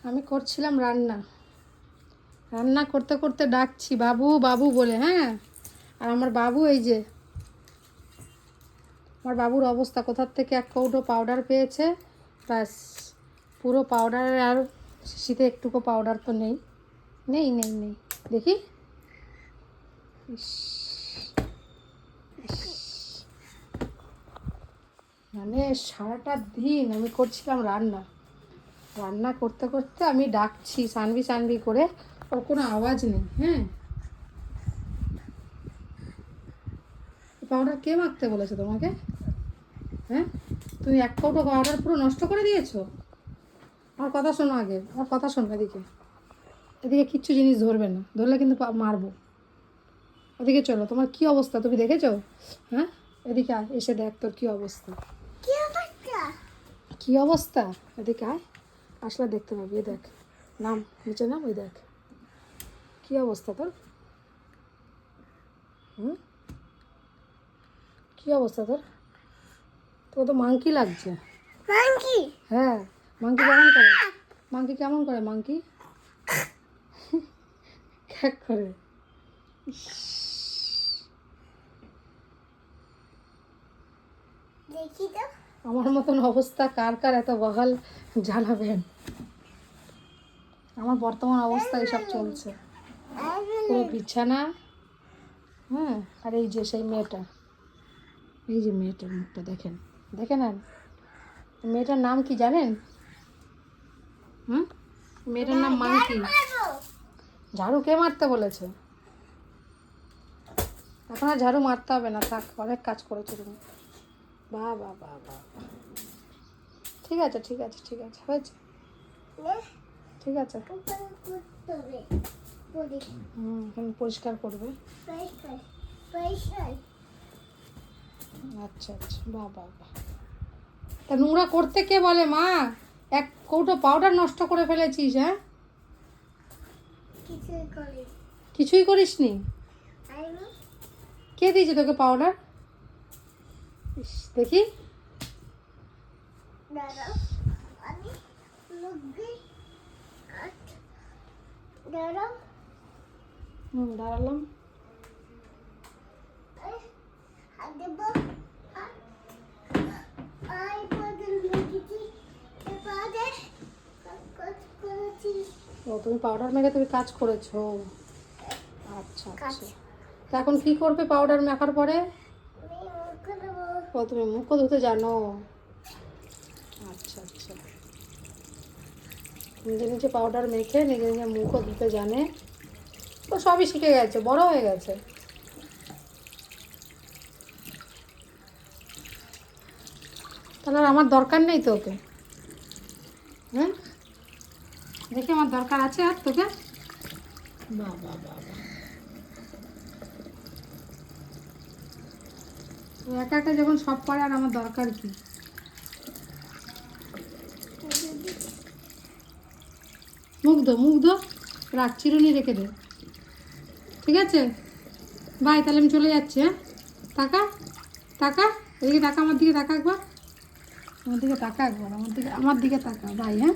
আমি করছিলাম রান্না। রান্না করতে করতে ডাকছি বাবু বাবু বলে, হ্যাঁ। আর আমার বাবু এই যে, আমার বাবুর অবস্থা, কোথার থেকে এক কৌটো পাউডার পেয়েছে, ব্যাস পুরো পাউডারের, আর শীতে একটুকু পাউডার তো নেই, নেই নেই নেই। দেখি, ইস, ইস। মানে সারাটা দিন আমি করছিলাম রান্না, রান্না করতে করতে আমি ডাকছি সানবি সানবি করে, ওর কোনো আওয়াজ নেই। হ্যাঁ, পাউডার কে মাখতে বলেছে তোমাকে? হ্যাঁ, তুমি এক কৌটো পাউডার পুরো নষ্ট করে দিয়েছো। আমার কথা শোনো আগে, আমার কথা শোনো। এদিকে, এদিকে কিচ্ছু জিনিস ধরবে না, ধরলে কিন্তু মারবো। এদিকে চলো, তোমার কি অবস্থা তুমি দেখেছো? হ্যাঁ, এদিকে আয়, এসে দেখ তোর কি অবস্থা। কি অবস্থা, এদিকে আয়, আসলে দেখতে পাবি। দেখ, নাম নিচে, নাম, ওই দেখ কি অবস্থা তোর। হুম, কি অবস্থা তোর? তোর তো মাংকি লাগছে। মাংকি? হ্যাঁ, মাংকি কেমন করে? মাংকি কেমন করে? মাংকি ক্যাক করে। দেখি তো আমার মতন অবস্থা কার কার এত বহাল জানাবেন। আমার বর্তমান অবস্থা এসব চলছে, পুরো বিছানা। হ্যাঁ, আর এই যে সেই মেয়েটা, এই যে মেয়েটার মুখটা দেখেন, দেখে নেন। মেয়েটার নাম কি জানেন? মেয়েটার নাম মাংকি। ঝাড়ু কে মারতে বলেছে? এখন আর ঝাড়ু মারতে হবে না, থাক, অনেক কাজ করেছো তুমি। বাহ বাহ বাহ বাহ, ঠিক আছে ঠিক আছে ঠিক আছে, হয়েছে, ঠিক আছে। পরিষ্কার করবে। আচ্ছা আচ্ছা, বাহ বাহ বাহ। তা নোংরা করতে কে বলে মা? এক কৌটো পাউডার নষ্ট করে ফেলেছিস। হ্যাঁ, কিছুই করিসনি? কে দিয়েছে তোকে পাউডার? দেখি, দাঁড়ালাম। ও, তুমি পাউডার মেখে তুমি কাজ করেছো? আচ্ছা আচ্ছা। তা এখন কি করবে পাউডার মাখার পরে? ও, তুমি মুখও ধুতে জানো? আচ্ছা আচ্ছা, নিজে নিজে পাউডার মেখে নিজে নিজে মুখও ধুতে জানে। তো সবই শিখে গেছে, বড় হয়ে গেছে। তাহলে আর আমার দরকার নেই তোকে। হ্যাঁ, দেখি আমার দরকার আছে আর তোকে? বাবা বাবা, একা একা যখন সব পারে, আর আমার দরকার কি? মুখ দো, মুখ দো, রাখ, চিরুনি রেখে দে, ঠিক আছে? বাই, তাহলে আমি চলে যাচ্ছি। হ্যাঁ, টাকা, টাকা, এদিকে টাকা, আমার দিকে টাকা একবার, আমার দিকে টাকা একবার, আমার দিকে, আমার দিকে টাকা। বাই। হ্যাঁ।